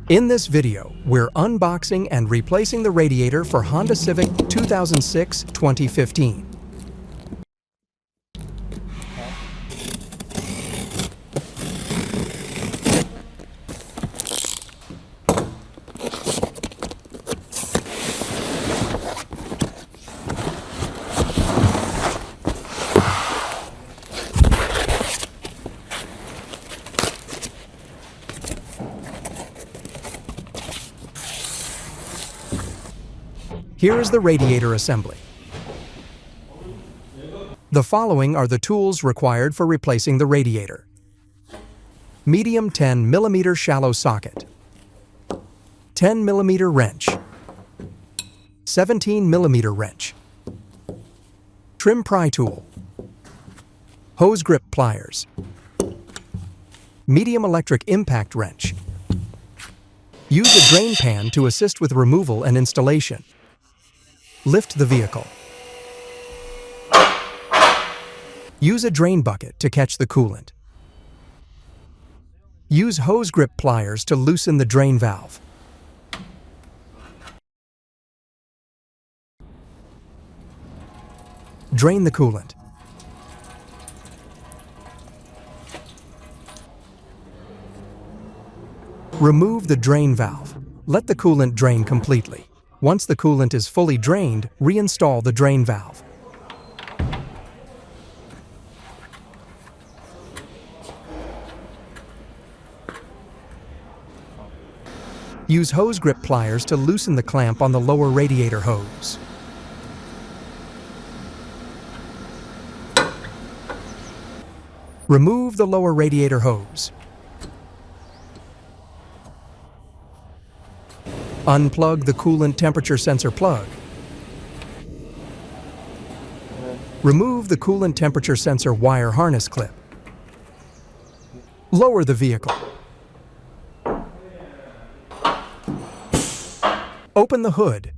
In this video, we're unboxing and replacing the radiator for Honda Civic 2006-2015. Here is the radiator assembly. The following are the tools required for replacing the radiator. Medium 10 mm shallow socket, 10 mm wrench, 17 mm wrench, trim pry tool, hose grip pliers, medium electric impact wrench. Use a drain pan to assist with removal and installation. Lift the vehicle. Use a drain bucket to catch the coolant. Use hose grip pliers to loosen the drain valve. Drain the coolant. Remove the drain valve. Let the coolant drain completely. Once the coolant is fully drained, reinstall the drain valve. Use hose grip pliers to loosen the clamp on the lower radiator hose. Remove the lower radiator hose. Unplug the coolant temperature sensor plug. Remove the coolant temperature sensor wire harness clip. Lower the vehicle. Open the hood.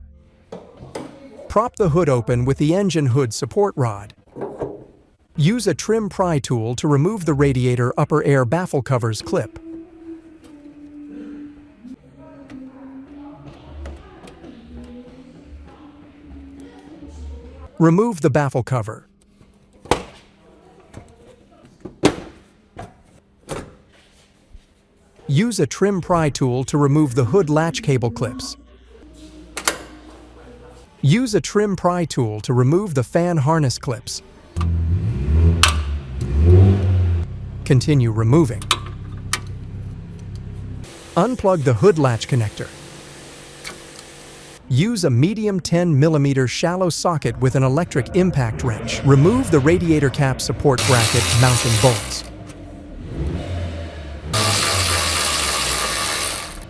Prop the hood open with the engine hood support rod. Use a trim pry tool to remove the radiator upper air baffle covers clip. Remove the baffle cover. Use a trim pry tool to remove the hood latch cable clips. Use a trim pry tool to remove the fan harness clips. Continue removing. Unplug the hood latch connector. Use a medium 10 mm shallow socket with an electric impact wrench. Remove the radiator cap support bracket mounting bolts.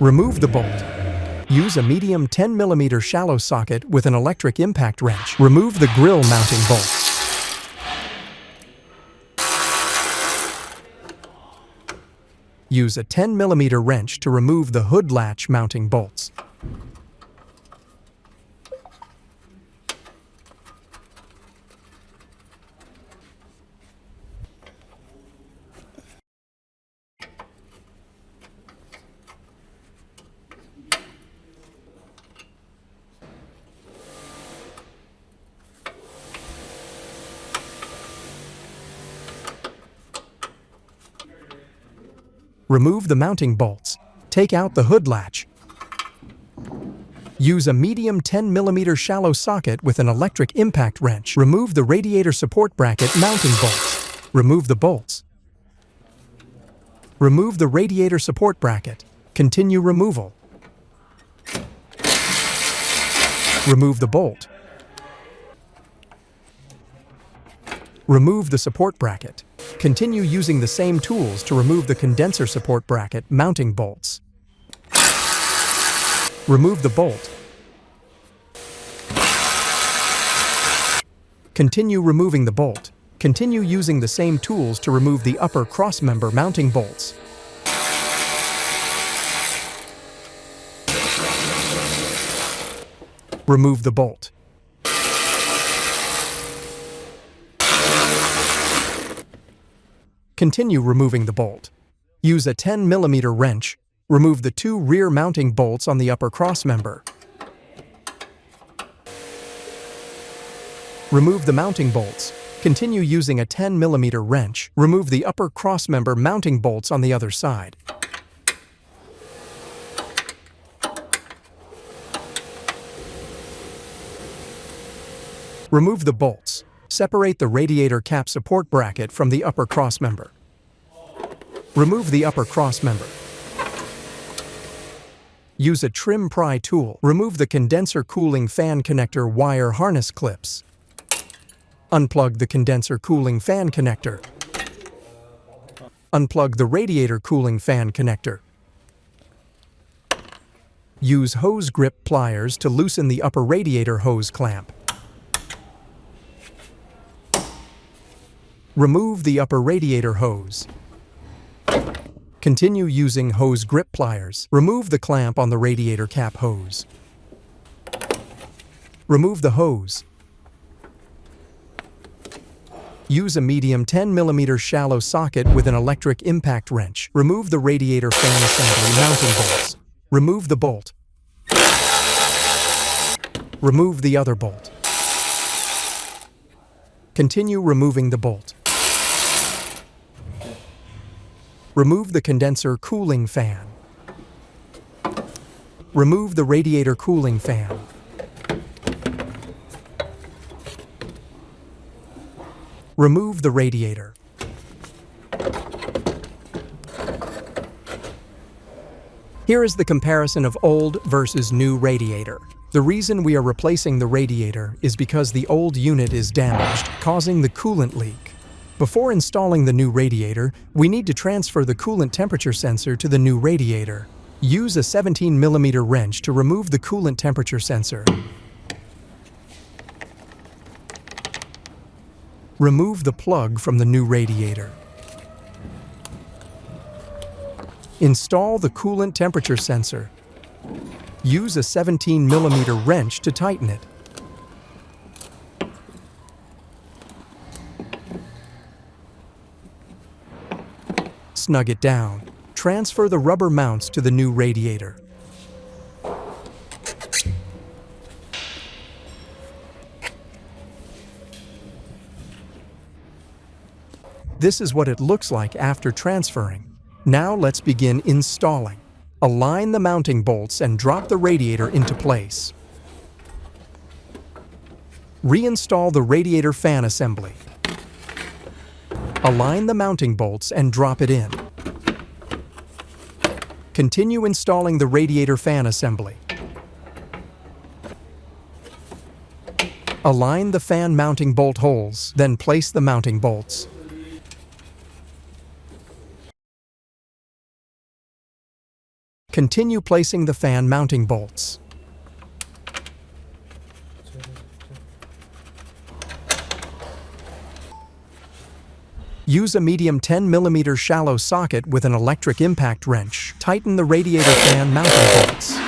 Remove the bolt. Use a medium 10 mm shallow socket with an electric impact wrench. Remove the grill mounting bolts. Use a 10 mm wrench to remove the hood latch mounting bolts. Remove the mounting bolts. Take out the hood latch. Use a medium 10 mm shallow socket with an electric impact wrench. Remove the radiator support bracket mounting bolts. Remove the bolts. Remove the radiator support bracket. Continue removal. Remove the bolt. Remove the support bracket. Continue using the same tools to remove the condenser support bracket mounting bolts. Remove the bolt. Continue removing the bolt. Continue using the same tools to remove the upper crossmember mounting bolts. Remove the bolt. Continue removing the bolt. Use a 10 mm wrench. Remove the 2 rear mounting bolts on the upper crossmember. Remove the mounting bolts. Continue using a 10 mm wrench. Remove the upper crossmember mounting bolts on the other side. Remove the bolts. Separate the radiator cap support bracket from the upper crossmember. Remove the upper crossmember. Use a trim pry tool. Remove the condenser cooling fan connector wire harness clips. Unplug the condenser cooling fan connector. Unplug the radiator cooling fan connector. Use hose grip pliers to loosen the upper radiator hose clamp. Remove the upper radiator hose. Continue using hose grip pliers. Remove the clamp on the radiator cap hose. Remove the hose. Use a medium 10 mm shallow socket with an electric impact wrench. Remove the radiator fan assembly mounting bolts. Remove the bolt. Remove the other bolt. Continue removing the bolt. Remove the condenser cooling fan. Remove the radiator cooling fan. Remove the radiator. Here is the comparison of old versus new radiator. The reason we are replacing the radiator is because the old unit is damaged, causing the coolant leak. Before installing the new radiator, we need to transfer the coolant temperature sensor to the new radiator. Use a 17 mm wrench to remove the coolant temperature sensor. Remove the plug from the new radiator. Install the coolant temperature sensor. Use a 17 mm wrench to tighten it. Snug it down. Transfer the rubber mounts to the new radiator. This is what it looks like after transferring. Now let's begin installing. Align the mounting bolts and drop the radiator into place. Reinstall the radiator fan assembly. Align the mounting bolts and drop it in. Continue installing the radiator fan assembly. Align the fan mounting bolt holes, then place the mounting bolts. Continue placing the fan mounting bolts. Use a medium 10 mm shallow socket with an electric impact wrench. Tighten the radiator fan mounting bolts.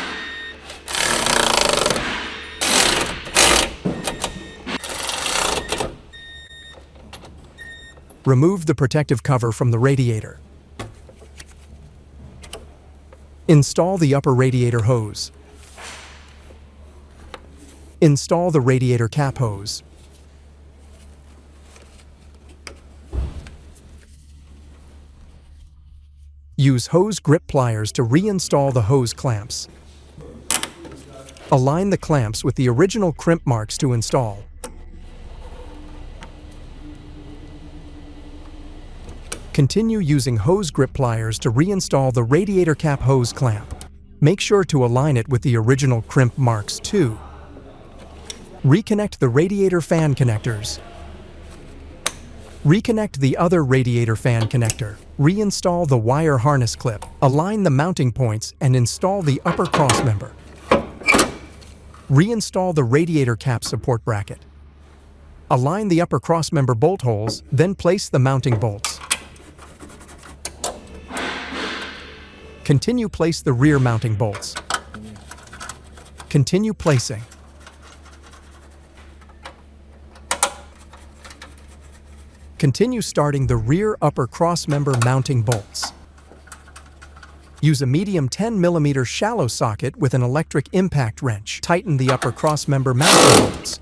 Remove the protective cover from the radiator. Install the upper radiator hose. Install the radiator cap hose. Use hose grip pliers to reinstall the hose clamps. Align the clamps with the original crimp marks to install. Continue using hose grip pliers to reinstall the radiator cap hose clamp. Make sure to align it with the original crimp marks too. Reconnect the radiator fan connectors. Reconnect the other radiator fan connector. Reinstall the wire harness clip. Align the mounting points and install the upper crossmember. Reinstall the radiator cap support bracket. Align the upper crossmember bolt holes, then place the mounting bolts. Continue place the rear mounting bolts. Continue placing. Continue starting the rear upper crossmember mounting bolts. Use a medium 10mm shallow socket with an electric impact wrench. Tighten the upper crossmember mounting bolts.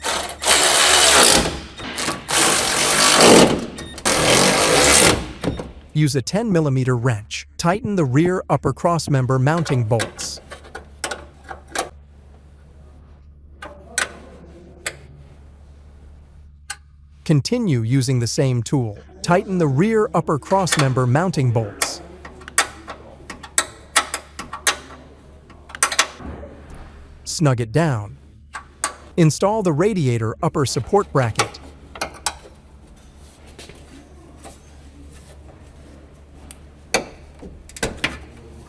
Use a 10mm wrench. Tighten the rear upper crossmember mounting bolts. Continue using the same tool. Tighten the rear upper crossmember mounting bolts. Snug it down. Install the radiator upper support bracket.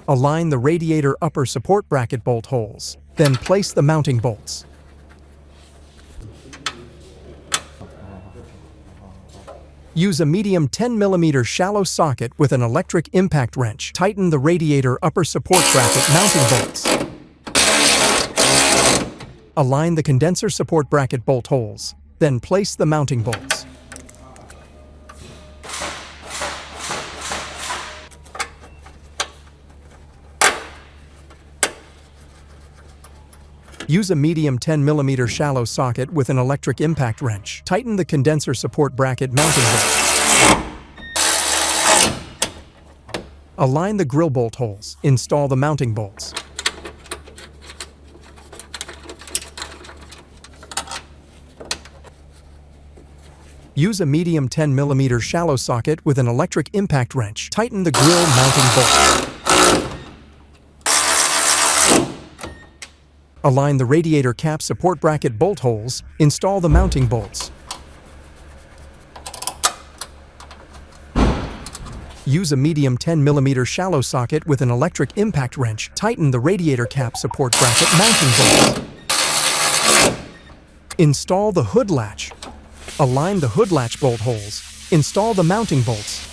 Align the radiator upper support bracket bolt holes. Then place the mounting bolts. Use a medium 10mm shallow socket with an electric impact wrench. Tighten the radiator upper support bracket mounting bolts. Align the condenser support bracket bolt holes. Then place the mounting bolts. Use a medium 10mm shallow socket with an electric impact wrench. Tighten the condenser support bracket mounting bolts. Align the grill bolt holes. Install the mounting bolts. Use a medium 10mm shallow socket with an electric impact wrench. Tighten the grill mounting bolts. Align the radiator cap support bracket bolt holes. Install the mounting bolts. Use a medium 10mm shallow socket with an electric impact wrench. Tighten the radiator cap support bracket mounting bolts. Install the hood latch. Align the hood latch bolt holes. Install the mounting bolts.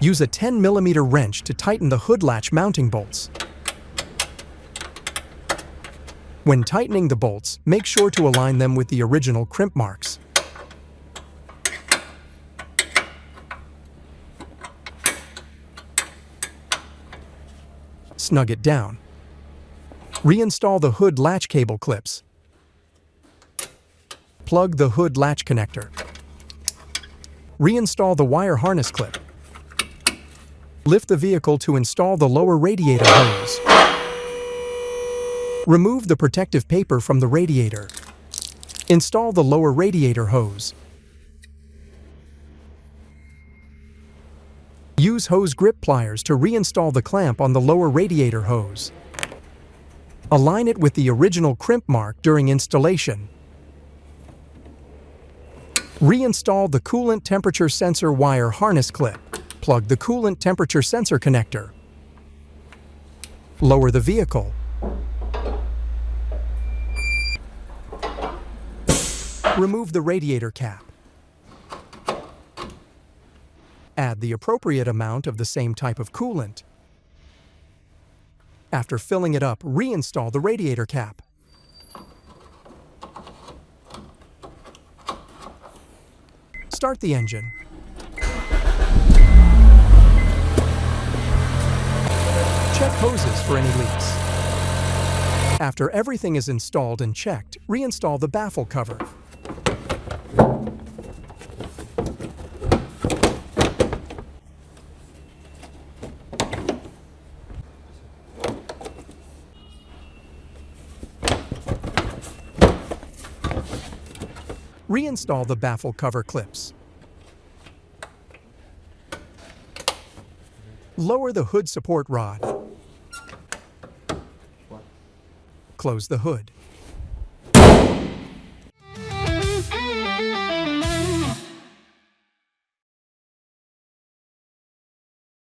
Use a 10mm wrench to tighten the hood latch mounting bolts. When tightening the bolts, make sure to align them with the original crimp marks. Snug it down. Reinstall the hood latch cable clips. Plug the hood latch connector. Reinstall the wire harness clip. Lift the vehicle to install the lower radiator hose. Remove the protective paper from the radiator. Install the lower radiator hose. Use hose grip pliers to reinstall the clamp on the lower radiator hose. Align it with the original crimp mark during installation. Reinstall the coolant temperature sensor wire harness clip. Plug the coolant temperature sensor connector. Lower the vehicle. Remove the radiator cap. Add the appropriate amount of the same type of coolant. After filling it up, reinstall the radiator cap. Start the engine. Check hoses for any leaks. After everything is installed and checked, reinstall the baffle cover. Reinstall the baffle cover clips. Lower the hood support rod. Close the hood.